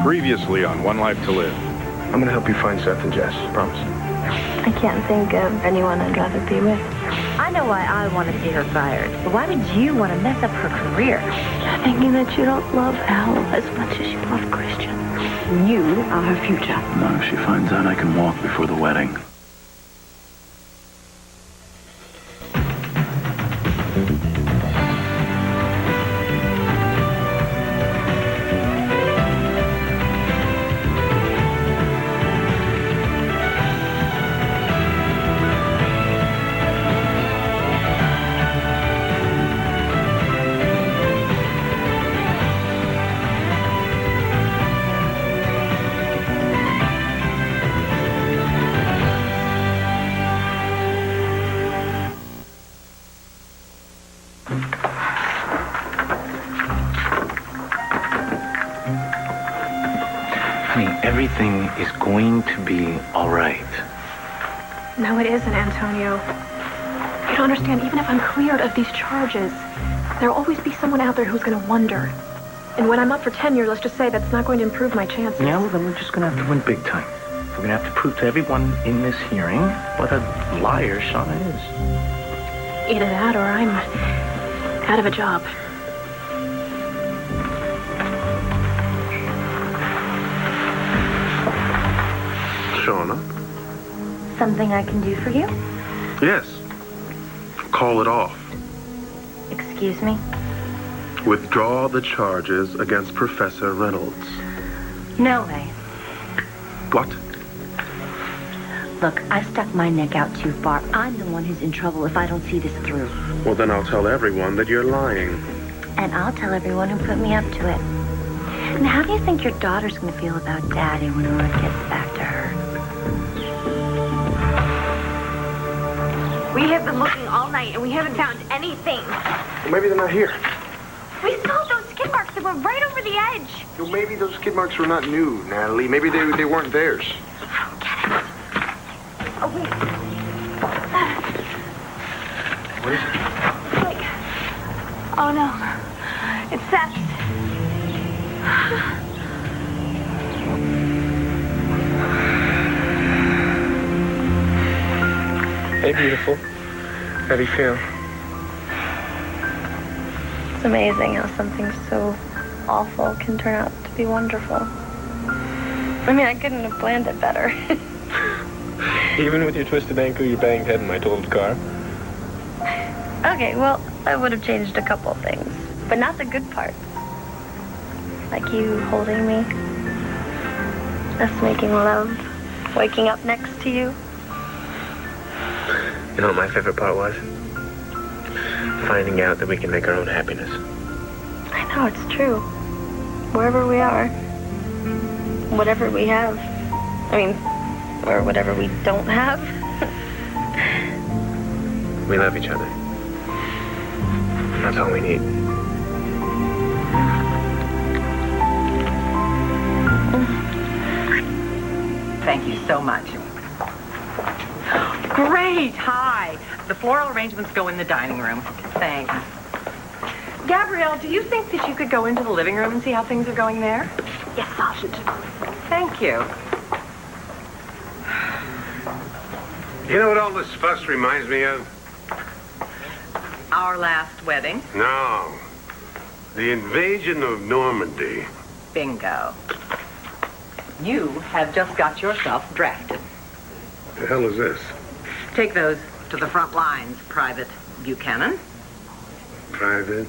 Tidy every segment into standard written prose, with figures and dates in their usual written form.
Previously on One Life to Live. I'm gonna help you find Seth and Jess, promise. I can't think of anyone I'd rather be with. I know why I want to see her fired, but why would you want to mess up her career? You're thinking that you don't love Al as much as you love Christian. You are her future. Not if she finds out I can walk before the wedding. Everything is going to be all right. No, it isn't, Antonio. You don't understand, even if I'm cleared of these charges, there'll always be someone out there who's going to wonder. And when I'm up for tenure, let's just say that's not going to improve my chances. Yeah, well, then we're just going to have to win big time. We're going to have to prove to everyone in this hearing what a liar Shauna is. Either that or I'm out of a job. Shauna? Something I can do for you? Yes. Call it off. Excuse me? Withdraw the charges against Professor Reynolds. No way. What? Look, I've stuck my neck out too far. I'm the one who's in trouble if I don't see this through. Well, then I'll tell everyone that you're lying. And I'll tell everyone who put me up to it. And how do you think your daughter's going to feel about Daddy when word gets back to her? We have been looking all night and we haven't found anything. Well, maybe they're not here. We saw those skid marks that went right over the edge. Well, maybe those skid marks were not new, Natalie. Maybe they weren't theirs. I don't get it. Oh, wait. What is it? Wait. Oh, no. It's Seth's. Hey, beautiful. How do you feel? It's amazing how something so awful can turn out to be wonderful. I mean, I couldn't have planned it better. Even with your twisted ankle, your banged head, and my totaled car? Okay, well, I would have changed a couple things, but not the good parts. Like you holding me, us making love, waking up next to you. You know what my favorite part was? Finding out that we can make our own happiness. I know, it's true. Wherever we are, whatever we have, I mean, or whatever we don't have. We love each other. That's all we need. Thank you so much. Great, hi. The floral arrangements go in the dining room. Thanks. Gabrielle, do you think that you could go into the living room and see how things are going there? Yes, Sergeant. Thank you. You know what all this fuss reminds me of? Our last wedding. No. The invasion of Normandy. Bingo. You have just got yourself drafted. The hell is this? Take those to the front lines, Private Buchanan. Private?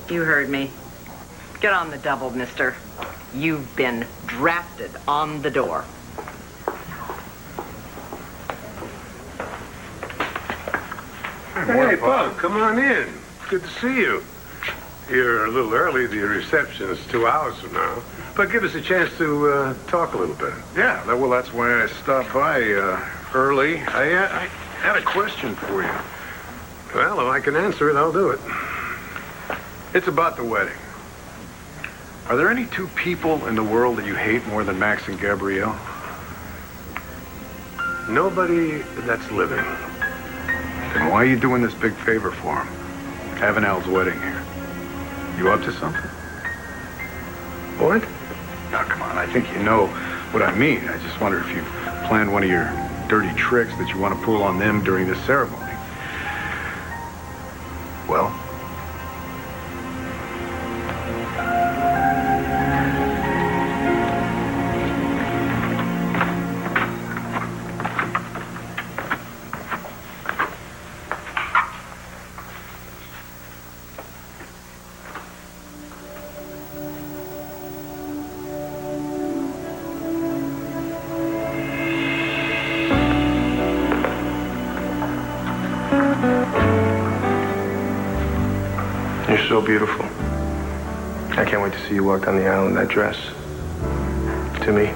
You heard me. Get on the double, mister. You've been drafted on the door. Hey, Bug, come on in. Good to see you. You're a little early. The reception is 2 hours from now. But give us a chance to talk a little bit. Yeah, well, that's why I stopped by early. I had a question for you. Well, if I can answer it, I'll do it. It's about the wedding. Are there any two people in the world that you hate more than Max and Gabrielle? Nobody that's living. Then why are you doing this big favor for him? Having Al's wedding here. You up to something? What? Now, come on. think you know what I mean. I just wonder if you've planned one of your dirty tricks that you want to pull on them during this ceremony. Well? You're so beautiful. I can't wait to see you walk down the aisle in that dress. To me.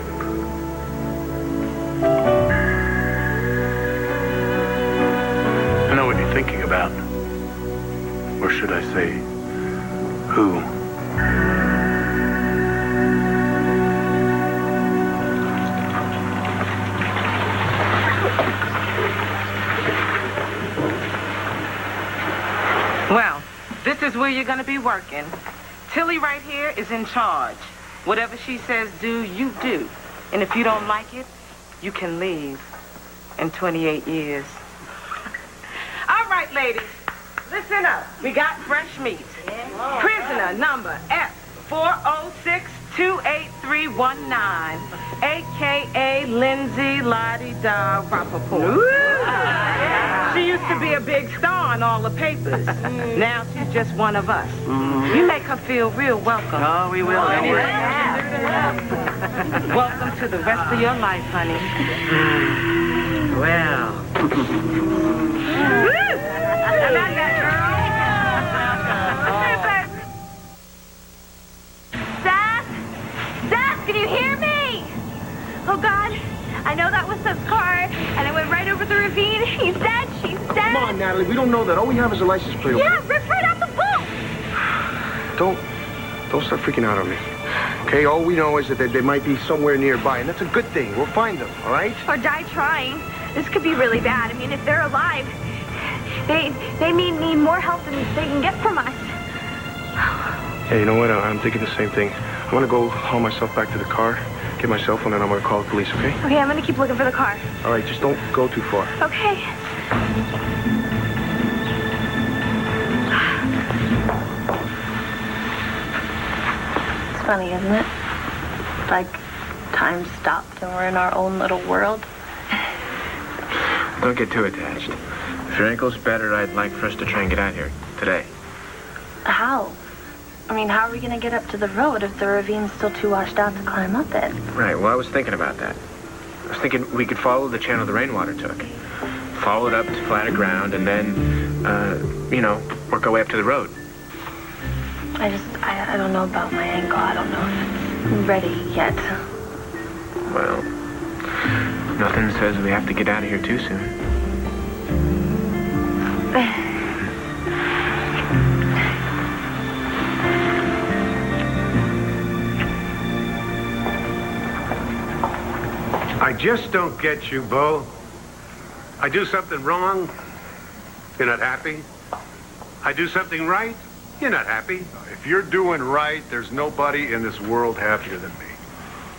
I know what you're thinking about. Or should I say, who? Well, this is where you're going to be working. Tilly right here is in charge. Whatever she says do, you do. And if you don't like it, you can leave in 28 years. All right, ladies, listen up. We got fresh meat. Prisoner number F406-28319, a.k.a. Lindsay La-di-da Rappaport. She used to be a big star in all the papers. Now she's just one of us. You make her feel real welcome. Oh, we will. Anyway. Welcome to the rest of your life, honey. Well. Zach, can you hear me? Oh, God. I know that was Sub's car, and it went right over the ravine. He's dead. She's dead. Come on, Natalie. We don't know that. All we have is a license plate. Yeah, ripped right out the book. Don't start freaking out on me. Okay, all we know is that they might be somewhere nearby, and that's a good thing. We'll find them, all right? Or die trying. This could be really bad. I mean, if they're alive, they may need more help than they can get from us. Hey, you know what? I'm thinking the same thing. I'm gonna go haul myself back to the car, get my cell phone, and I'm gonna call the police, okay? Okay, I'm gonna keep looking for the car. All right, just don't go too far. Okay. It's funny, isn't it? Like time stopped and we're in our own little world. Don't get too attached. If your ankle's better, I'd like for us to try and get out here today. How? I mean, how are we going to get up to the road if the ravine's still too washed out to climb up it? Right, well, I was thinking about that. I was thinking we could follow the channel the rainwater took. Follow it up to flatter ground and then, work our way up to the road. I don't know about my ankle. I don't know if it's ready yet. Well, nothing says we have to get out of here too soon. I just don't get you, Bo. I do something wrong, you're not happy. I do something right, you're not happy. If you're doing right, there's nobody in this world happier than me.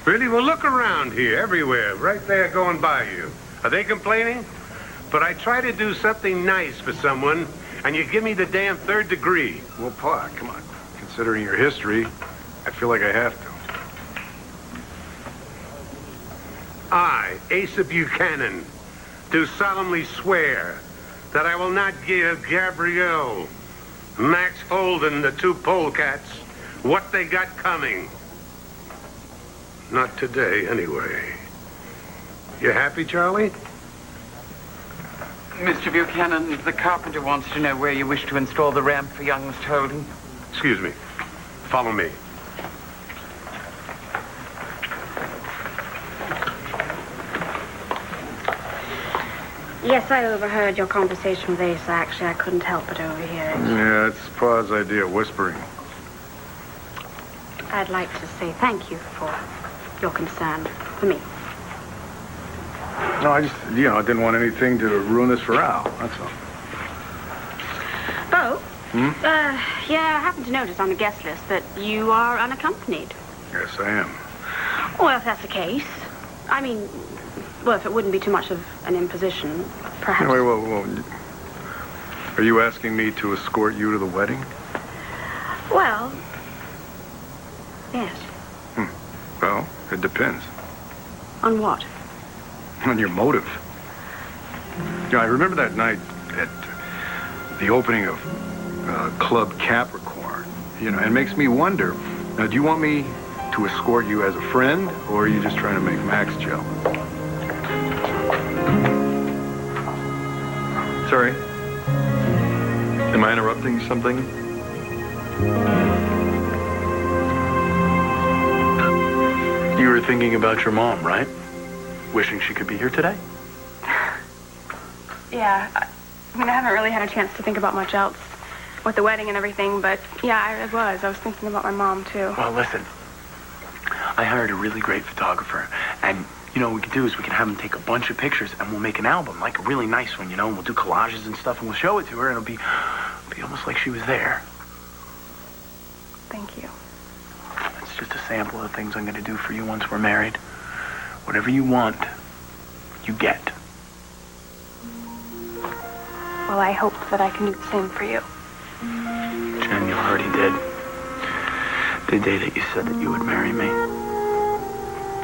Really? Well, look around here, everywhere, right there going by you. Are they complaining? But I try to do something nice for someone, and you give me the damn third degree. Well, Pa, come on. Considering your history, I feel like I have to. I, Asa Buchanan, do solemnly swear that I will not give Gabrielle, Max Holden, the two polecats, what they got coming. Not today, anyway. You happy, Charlie? Mr. Buchanan, the carpenter wants to know where you wish to install the ramp for young Mr. Holden. Excuse me. Follow me. Yes, I overheard your conversation with Asa. Actually, I couldn't help but overhear it. Yeah, it's Pa's idea, whispering. I'd like to say thank you for your concern for me. No, I just, I didn't want anything to ruin this for Al, that's all. Bo? Yeah, I happened to notice on the guest list that you are unaccompanied. Yes, I am. Well, if that's the case. I mean, well, if it wouldn't be too much of an imposition, perhaps. Wait, whoa. Are you asking me to escort you to the wedding? Well, yes. Well, it depends. On what? On your motive. I remember that night at the opening of Club Capricorn. It makes me wonder, now, do you want me to escort you as a friend, or are you just trying to make Max jealous? Sorry. Am I interrupting something? You were thinking about your mom, right? Wishing she could be here today? Yeah. I haven't really had a chance to think about much else with the wedding and everything, but yeah, I was thinking about my mom, too. Well, listen. I hired a really great photographer, and what we could do is we can have him take a bunch of pictures, and we'll make an album, like a really nice one, and we'll do collages and stuff, and we'll show it to her, and it'll be almost like she was there. Thank you. It's just a sample of the things I'm going to do for you once we're married. Whatever you want, you get. Well, I hope that I can do the same for you. Jen, you already did. The day that you said that you would marry me.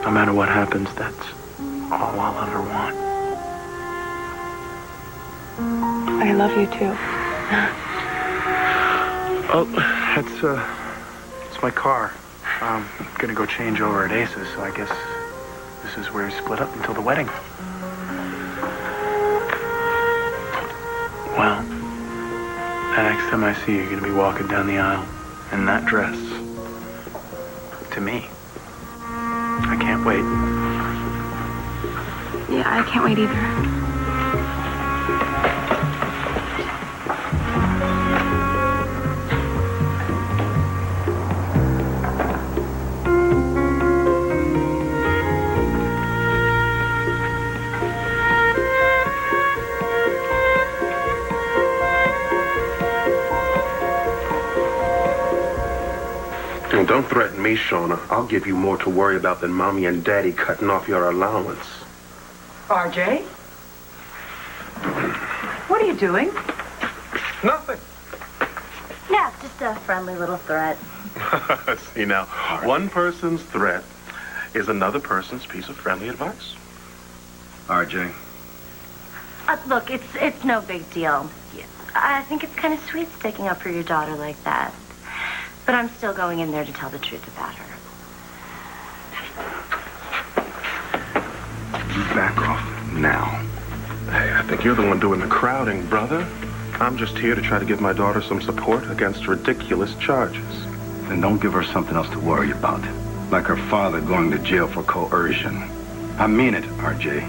No matter what happens, that's all I'll ever want. I love you too. Oh, it's my car. I'm gonna go change over at Ace's, so I guess this is where we split up until the wedding. Well, the next time I see you, you're gonna be walking down the aisle in that dress. To me. I can't wait. Yeah, I can't wait either. Don't threaten me, Shauna. I'll give you more to worry about than Mommy and Daddy cutting off your allowance. RJ? What are you doing? Nothing. Yeah, just a friendly little threat. See now, one person's threat is another person's piece of friendly advice. RJ. Look, it's no big deal. I think it's kind of sweet sticking up for your daughter like that. But I'm still going in there to tell the truth about her. You back off now. Hey, I think you're the one doing the crowding, brother. I'm just here to try to give my daughter some support against ridiculous charges. Then don't give her something else to worry about. Like her father going to jail for coercion. I mean it, RJ.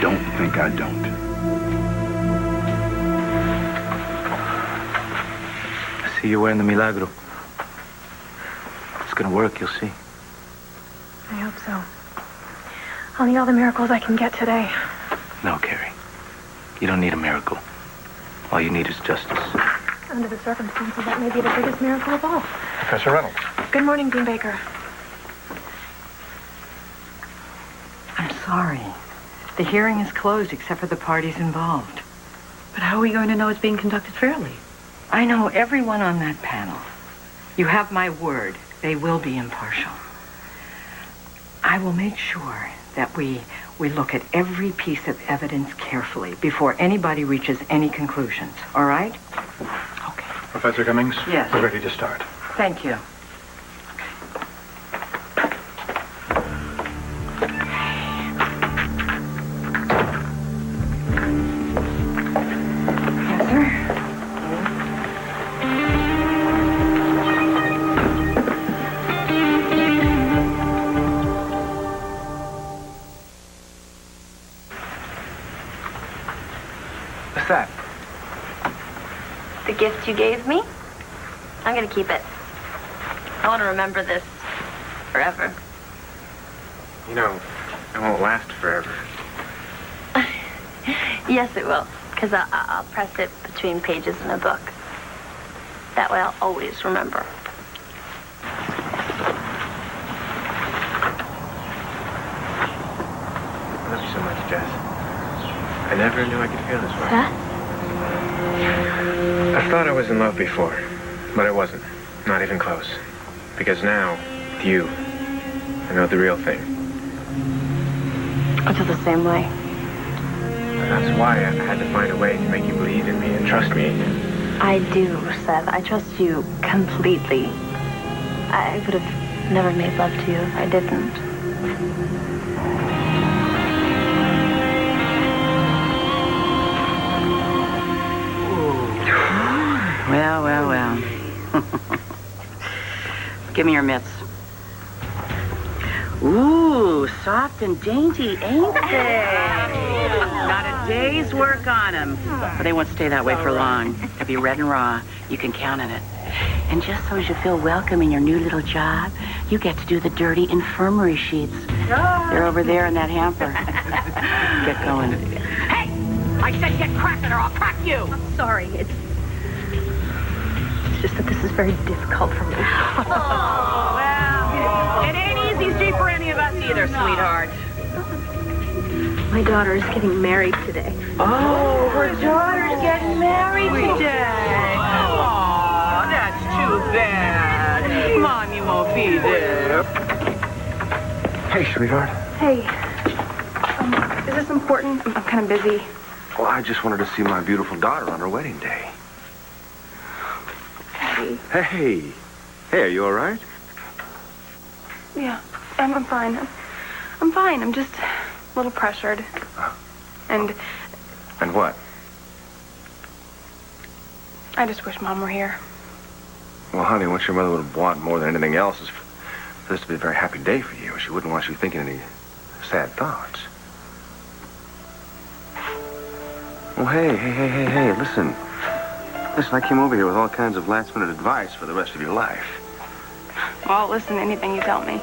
Don't think I don't. I see you're wearing the Milagro. It's gonna work, you'll see. I hope so. I'll need all the miracles I can get today. No, Carrie. You don't need a miracle. All you need is justice. Under the circumstances, that may be the biggest miracle of all. Professor Reynolds. Good morning, Dean Baker. I'm sorry. The hearing is closed except for the parties involved. But how are we going to know it's being conducted fairly? I know everyone on that panel. You have my word. They will be impartial. I will make sure that we look at every piece of evidence carefully before anybody reaches any conclusions. All right? Okay. Professor Cummings? Yes. We're ready to start. Thank you. Yes, sir. What's that? The gift you gave me? I'm gonna keep it. I want to remember this forever. You know, it won't last forever. Yes, it will, because I'll press it between pages in a book. That way I'll always remember. I never knew I could feel this way. Seth? I thought I was in love before, but I wasn't. Not even close. Because now, with you, I know the real thing. I feel the same way. And that's why I had to find a way to make you believe in me and trust me again. I do, Seth. I trust you completely. I would have never made love to you if I didn't. Well, well, well. Give me your mitts. Ooh, soft and dainty, ain't they? Not a day's work on them. But they won't stay that way for long. They'll be red and raw. You can count on it. And just so as you feel welcome in your new little job, you get to do the dirty infirmary sheets. They're over there in that hamper. Get going. Hey! I said get cracking or I'll crack you! I'm sorry. It's just that this is very difficult for me. Oh, well, it ain't easy street for any of us either, sweetheart. My daughter is getting married today. Oh, her daughter's getting married today. Oh, that's too bad. Mommy won't be there. Hey, sweetheart. Hey, is this important? I'm kind of busy. Well, I just wanted to see my beautiful daughter on her wedding day. Hey. Hey, are you all right? Yeah, I'm fine. I'm fine. I'm just a little pressured. And what? I just wish Mom were here. Well, honey, what your mother would want more than anything else is for this to be a very happy day for you. She wouldn't want you thinking any sad thoughts. Well, hey, listen. Listen, I came over here with all kinds of last-minute advice for the rest of your life. Well, I'll listen to anything you tell me.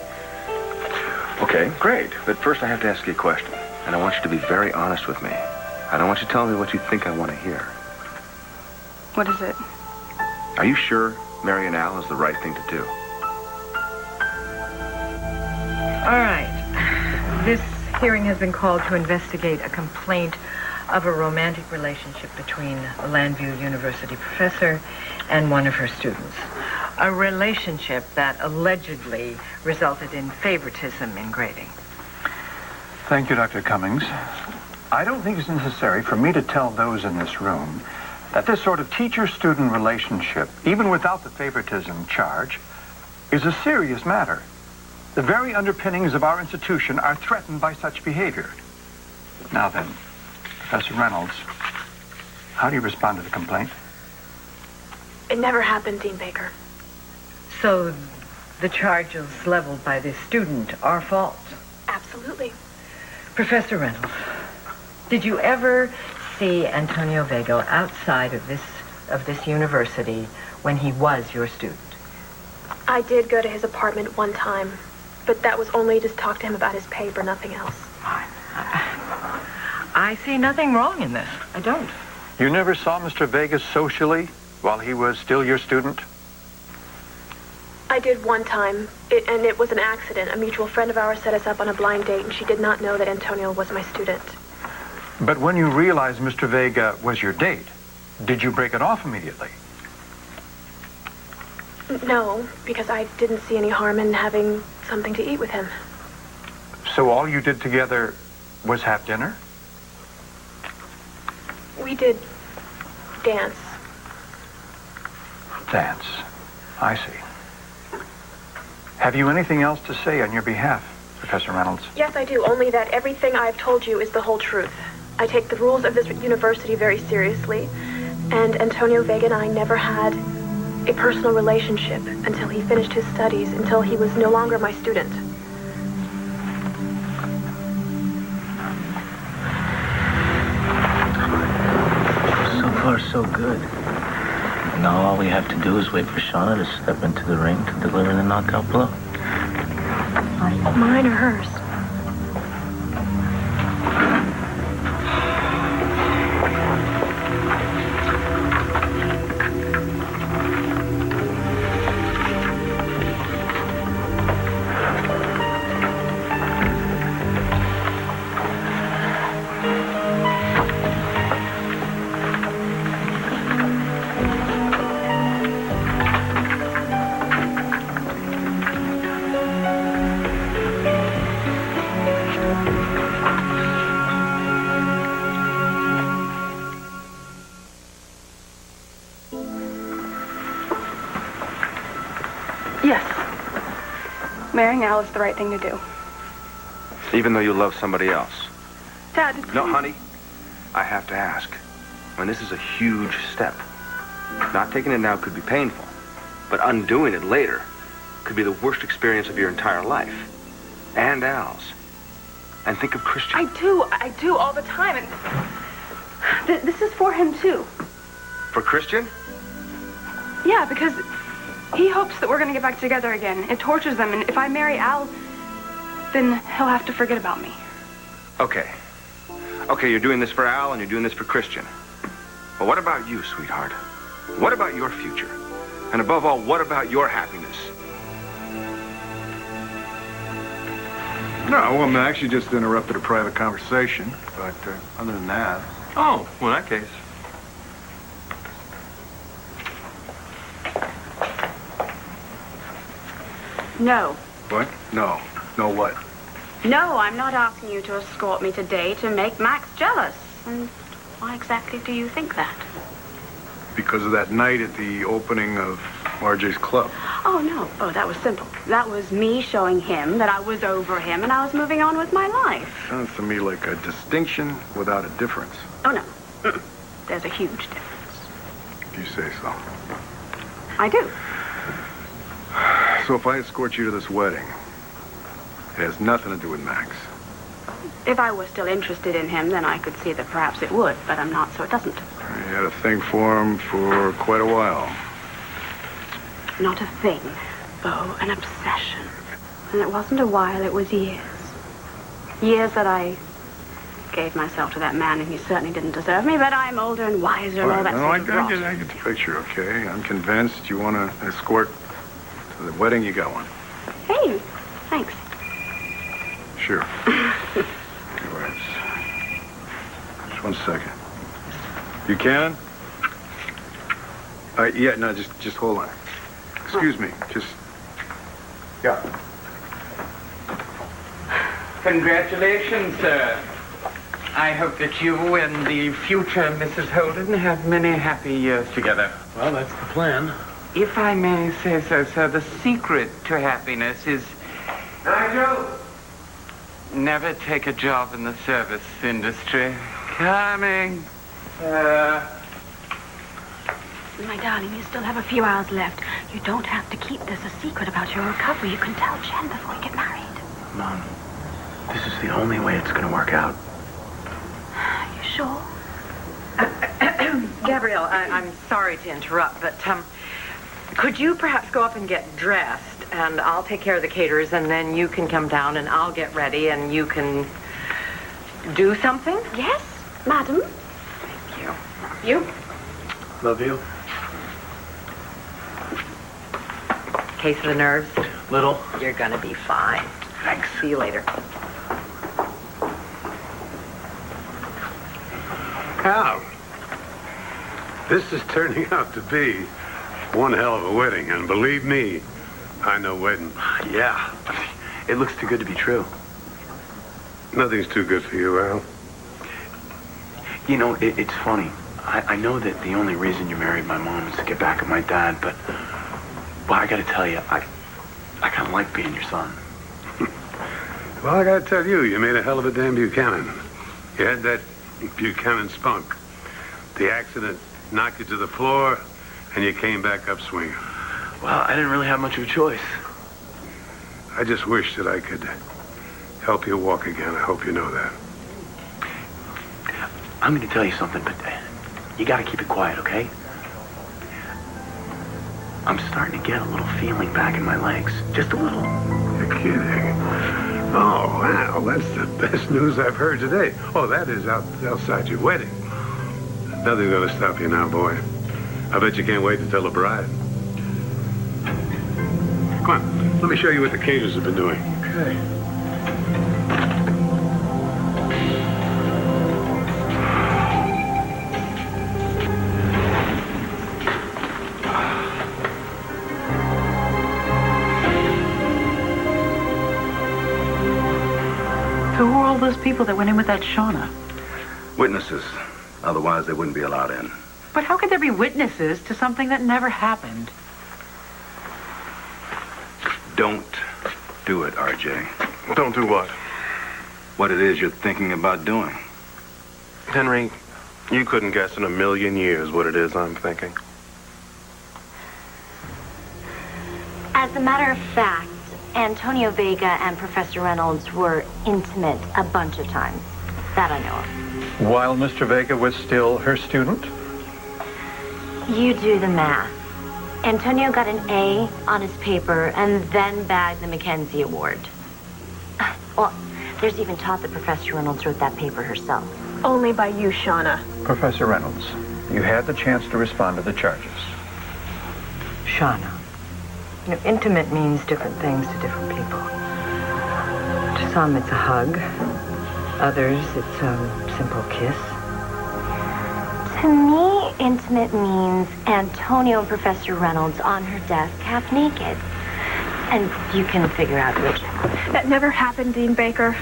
Okay, great. But first I have to ask you a question. And I want you to be very honest with me. I don't want you to tell me what you think I want to hear. What is it? Are you sure marrying Al is the right thing to do? All right. This hearing has been called to investigate a complaint of a romantic relationship between a Landview University professor and one of her students. A relationship that allegedly resulted in favoritism in grading. Thank you, Dr. Cummings. I don't think it's necessary for me to tell those in this room that this sort of teacher-student relationship, even without the favoritism charge, is a serious matter. The very underpinnings of our institution are threatened by such behavior. Now then, Professor Reynolds, how do you respond to the complaint? It never happened, Dean Baker. So the charges leveled by this student are false? Absolutely. Professor Reynolds, did you ever see Antonio Vega outside of this university when he was your student? I did go to his apartment one time, but that was only to talk to him about his paper, nothing else. I see nothing wrong in this. I don't. You never saw Mr. Vegas socially while he was still your student? I did one time, and it was an accident. A mutual friend of ours set us up on a blind date, and she did not know that Antonio was my student. But when you realized Mr. Vega was your date, did you break it off immediately? No, because I didn't see any harm in having something to eat with him. So all you did together was have dinner? We did dance. Dance. I see. Have you anything else to say on your behalf, Professor Reynolds? Yes, I do, only that everything I've told you is the whole truth. I take the rules of this university very seriously, and Antonio Vega and I never had a personal relationship until he finished his studies, until he was no longer my student. So far, so good. Now all we have to do is wait for Shauna to step into the ring to deliver the knockout blow. Mine or hers? Marrying Al is the right thing to do. Even though you love somebody else? Dad, No, honey. I have to ask. When this is a huge step. Not taking it now could be painful, but undoing it later could be the worst experience of your entire life. And Al's. And think of Christian. I do all the time. And this is for him, too. For Christian? Yeah, because he hopes that we're going to get back together again. It tortures them, and if I marry Al, then he'll have to forget about me. Okay. Okay, you're doing this for Al and you're doing this for Christian. But what about you, sweetheart? What about your future? And above all, what about your happiness? No, well, Max, you just interrupted a private conversation. But other than that... Oh, well, in that case. No. What? No. No what? No, I'm not asking you to escort me today to make Max jealous. And why exactly do you think that? Because of that night at the opening of RJ's club. Oh, no. Oh, that was simple. That was me showing him that I was over him and I was moving on with my life. Sounds to me like a distinction without a difference. Oh, no. Mm-mm. There's a huge difference. If you say so. I do. So if I escort you to this wedding, it has nothing to do with Max. If I were still interested in him, then I could see that perhaps it would, but I'm not, so it doesn't. You had a thing for him for quite a while. Not a thing, Bo, an obsession. And it wasn't a while, it was years. Years that I gave myself to that man, and he certainly didn't deserve me, but I'm older and wiser and all that sort of rot. I get the picture, okay? I'm convinced you want to escort to the wedding. You got one. Hey, thanks. Sure. Right. Just 1 second. Buchanan? Yeah, no, just hold on. Excuse me, just... Yeah. Congratulations, sir. I hope that you and the future Mrs. Holden have many happy years together. Well, that's the plan. If I may say so, sir, the secret to happiness is... Nigel? Never take a job in the service industry. Coming. My darling, you still have a few hours left. You don't have to keep this a secret about your recovery. You can tell Jen before you get married. Mom, this is the only way it's going to work out. You sure? Gabrielle, I'm sorry to interrupt, but could you perhaps go up and get dressed, and I'll take care of the caterers, and then you can come down, and I'll get ready, and you can do something? Yes, madam. Thank you. You? Love you. Case of the nerves? Little. You're gonna be fine. Thanks. See you later. Al, this is turning out to be one hell of a wedding, and believe me, I know wedding. Yeah. It looks too good to be true. Nothing's too good for you, Al. You know, it's funny. I know that the only reason you married my mom is to get back at my dad, but I gotta tell you, I kind of like being your son. Well, I gotta tell you, you made a hell of a damn Buchanan. You had that Buchanan spunk. The accident knocked you to the floor, and you came back up swinging. Well, I didn't really have much of a choice. I just wish that I could help you walk again. I hope you know that. I'm going to tell you something, but you got to keep it quiet, okay? I'm starting to get a little feeling back in my legs. Just a little. You're kidding. Oh, wow, that's the best news I've heard today. Oh, that is outside your wedding. Nothing's going to stop you now, boy. I bet you can't wait to tell the bride. Come on, let me show you what the caterers have been doing. Okay. Who were all those people that went in with that Shauna? Witnesses. Otherwise, they wouldn't be allowed in. But how could there be witnesses to something that never happened? Don't do it, RJ. Don't do what? What it is you're thinking about doing. Henry, you couldn't guess in a million years what it is I'm thinking. As a matter of fact, Antonio Vega and Professor Reynolds were intimate a bunch of times. That I know of. While Mr. Vega was still her student? You do the math. Antonio got an A on his paper and then bagged the Mackenzie Award. Well, there's even talk that Professor Reynolds wrote that paper herself. Only by you, Shauna. Professor Reynolds, you had the chance to respond to the charges. Shauna, you know, intimate means different things to different people. To some, it's a hug. Others, it's a simple kiss. To me, intimate means Antonio and Professor Reynolds on her desk, half naked. And you can figure out which. That never happened, Dean Baker.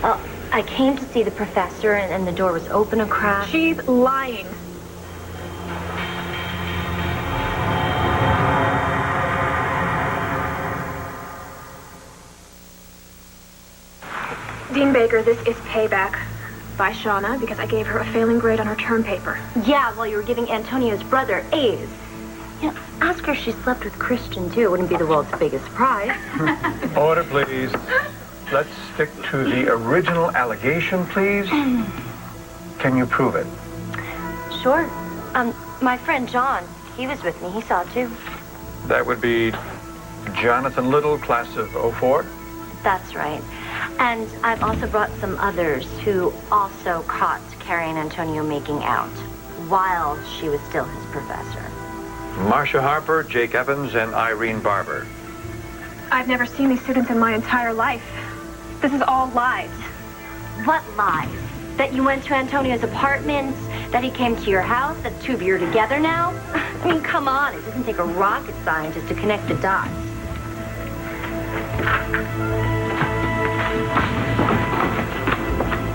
I came to see the professor, and the door was open a crack. She's lying. Dean Baker, this is payback by Shauna because I gave her a failing grade on her term paper. Yeah, while you were giving Antonio's brother A's. You know, ask her if she slept with Christian, too. It wouldn't be the world's biggest surprise. Order, please. Let's stick to the original allegation, please. Can you prove it? Sure. My friend John, he was with me. He saw it, too. That would be Jonathan Little, class of 04? That's right. And I've also brought some others who also caught Carrie and Antonio making out while she was still his professor. Marcia Harper, Jake Evans, and Irene Barber. I've never seen these students in my entire life. This is all lies. What lies? That you went to Antonio's apartment? That he came to your house? That the two of you are together now? I mean, come on. It doesn't take a rocket scientist to connect the dots.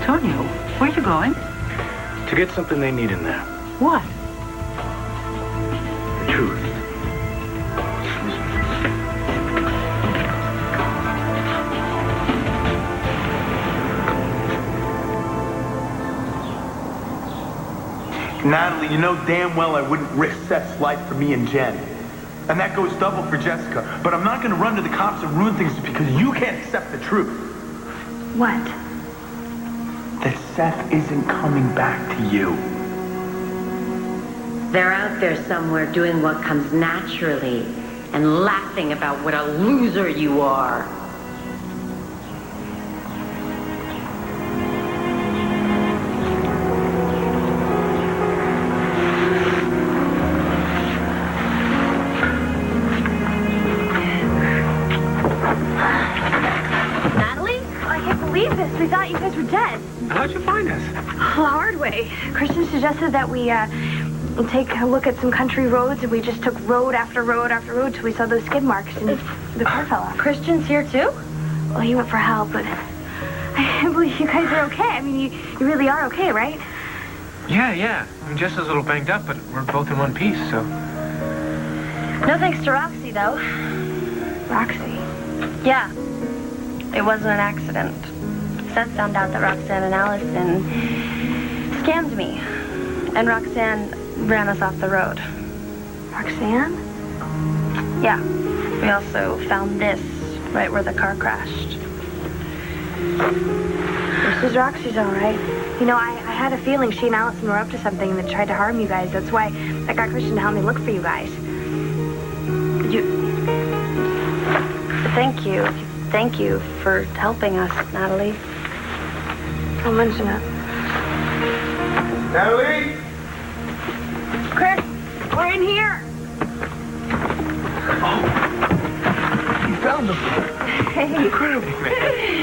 Antonio, where are you going? To get something they need in there. What? The truth. Natalie, you know damn well I wouldn't risk Seth's life for me and Jen. And that goes double for Jessica. But I'm not going to run to the cops and ruin things because you can't accept the truth. What? That Seth isn't coming back to you. They're out there somewhere doing what comes naturally and laughing about what a loser you are. We thought you guys were dead. How'd you find us? The hard way. Christian suggested that we take a look at some country roads, and we just took road after road after road till we saw those skid marks, and the car fell off. Christian's here, too? Well, he went for help, but I can't believe you guys are okay. I mean, you really are okay, right? Yeah. I mean, Jess is a little banged up, but we're both in one piece, so... No thanks to Roxy, though. Roxy? Yeah. It wasn't an accident. Seth found out that Roxanne and Allison scammed me. And Roxanne ran us off the road. Roxanne? Yeah. We also found this right where the car crashed. This is Roxy's all right. You know, I had a feeling she and Allison were up to something that tried to harm you guys. That's why I got Christian to help me look for you guys. Thank you. Thank you for helping us, Natalie. I'll mention it. Natalie? Chris, we're in here. You found them. Hey. Incredible, man.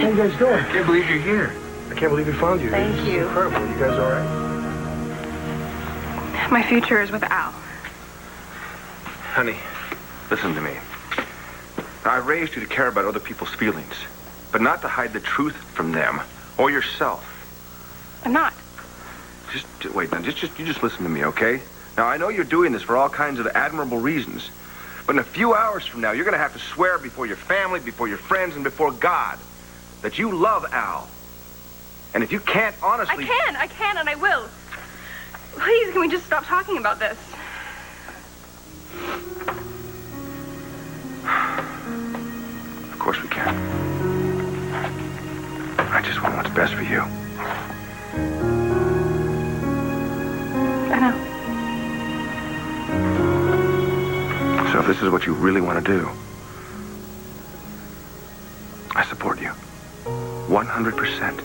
How you guys doing? I can't believe you're here. I can't believe we found you. Thank This is you. incredible. You guys all right? My future is with Al. Honey, listen to me. Now, I raised you to care about other people's feelings, but not to hide the truth from them or yourself. I'm not. Wait, now, you just listen to me, okay? Now, I know you're doing this for all kinds of admirable reasons, But in a few hours from now, you're going to have to swear before your family, before your friends, and before God that you love Al. And if you can't honestly... I can, and I will. Please, can we just stop talking about this? Of course we can. I just want what's best for you. I know. So if this is what you really want to do, I support you. 100%.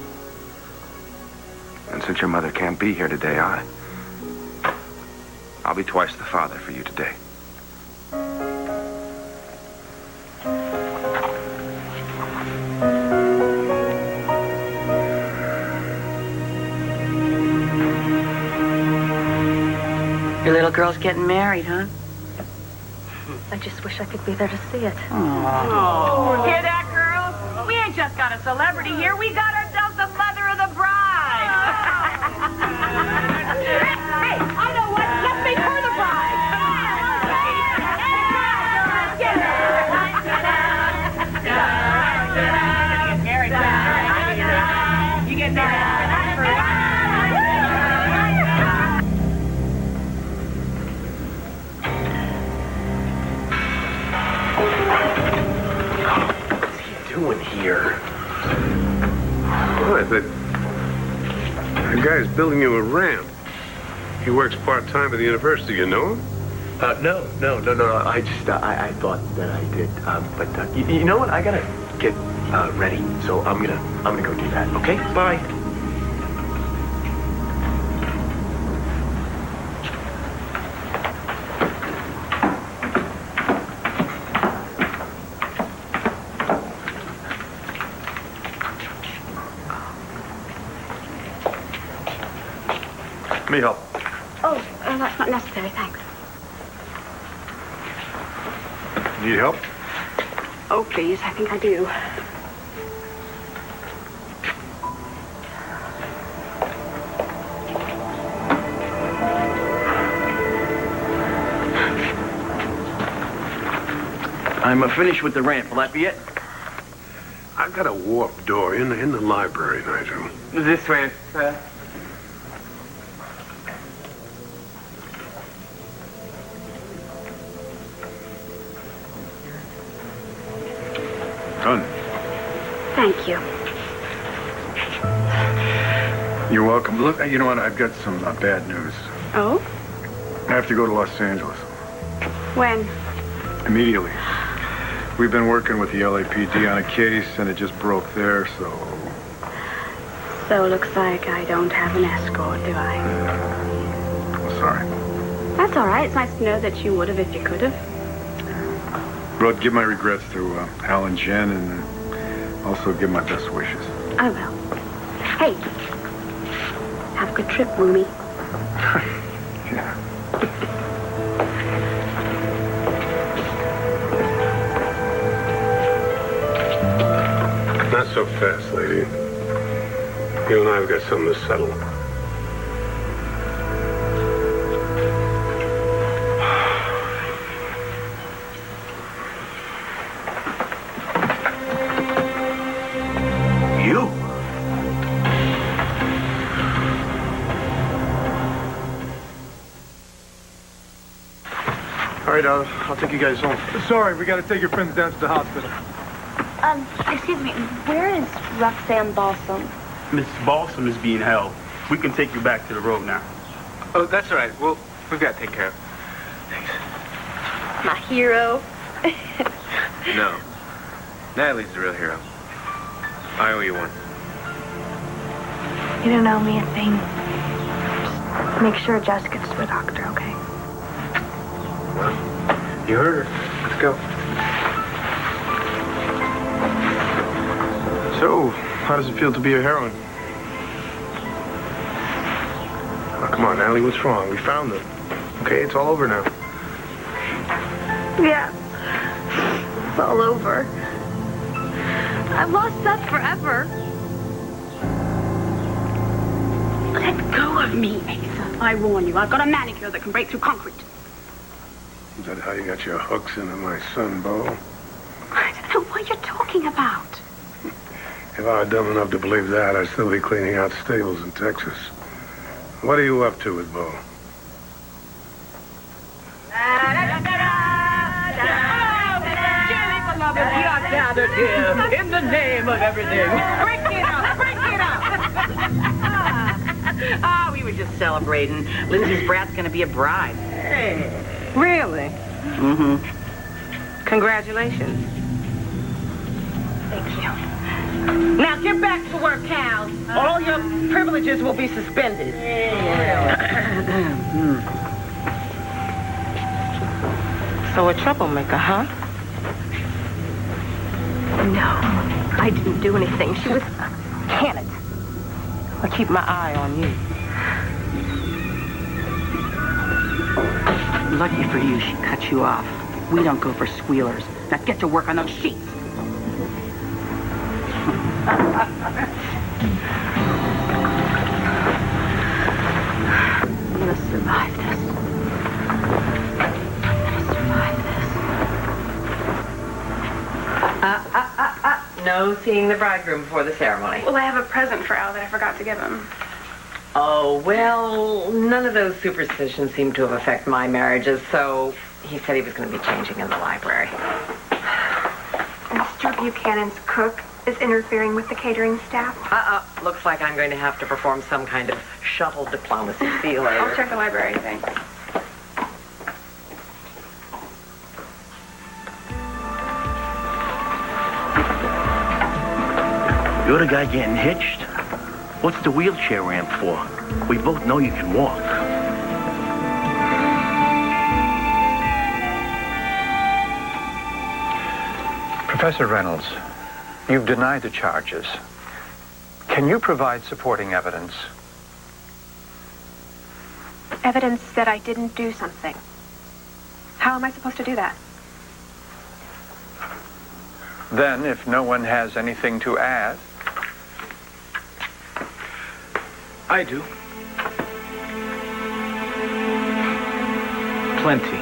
And since your mother can't be here today, I'll be twice the father for you today. Your little girl's getting married, huh? I just wish I could be there to see it. Oh. Hear that, girls? We ain't just got a celebrity here. We got ourselves the mother of the bride. Hey, I know what. Let's make her the bride. You get married. Doing here? What? That guy's building you a ramp. He works part-time at the university. You know him? No. I just, I thought that I did. But you know what? I gotta get ready. So I'm gonna go do that. Okay? Bye. Let me help. Oh, that's not necessary, thanks. Need help? Oh, please, I think I do. I'm finished with the ramp. Will that be it? I've got a warped door in the library, Nigel. This way, sir. Done. Thank you. You're welcome. Look, you know what? I've got some bad news. Oh? I have to go to Los Angeles. When? Immediately. We've been working with the LAPD on a case, and it just broke there, so... So looks like I don't have an escort, do I? I'm sorry. That's all right. It's nice to know that you would have if you could have. Rod, give my regrets to Al and Jen, and also give my best wishes. I will. Hey, have a good trip, Roomie. Yeah. Not so fast, lady. You and I have got something to settle. You? All right, I'll take you guys home. Sorry, we got to take your friends down to the hospital. Excuse me, where is Roxanne Balsam? Miss Balsam is being held. We can take you back to the road now. Oh, that's all right. We've got to take care of. My hero. No. Natalie's the real hero. I owe you one. You don't owe me a thing. Just make sure Jess gets to the doctor, okay? You heard her. Let's go. So, how does it feel to be a heroine? Oh, come on, Allie, what's wrong? We found them. Okay, it's all over now. Yeah. It's all over. I've lost Seth forever. Let go of me, Asa. I warn you, I've got a manicure that can break through concrete. Is that how you got your hooks into my son, Bo? I don't know what you're talking about. If I were dumb enough to believe that, I'd still be cleaning out stables in Texas. What are you up to with Bo? Beloved, we are gathered here in the name of everything. Break it up! Break it up! We were just celebrating. Lindsay's brat's gonna be a bride. Really? Mm-hmm. Congratulations. Thank you. Now get back to work, Cal. All your privileges will be suspended. So a troublemaker, huh? No, I didn't do anything. She was... Can it? I'll keep my eye on you. Lucky for you, she cut you off. We don't go for squealers. Now get to work on those sheets. I'm gonna survive this. No seeing the bridegroom before the ceremony. Well, I have a present for Al that I forgot to give him. Oh, well, none of those superstitions seem to have affected my marriages, so he said he was going to be changing in the library. Mr. Buchanan's cook is interfering with the catering staff. Looks like I'm going to have to perform some kind of shuttle diplomacy. See you later. I'll check the library, thanks. You're the guy getting hitched? What's the wheelchair ramp for? We both know you can walk. Professor Reynolds, you've denied the charges. Can you provide supporting evidence? Evidence that I didn't do something. How am I supposed to do that? Then, if no one has anything to add... I do. Plenty.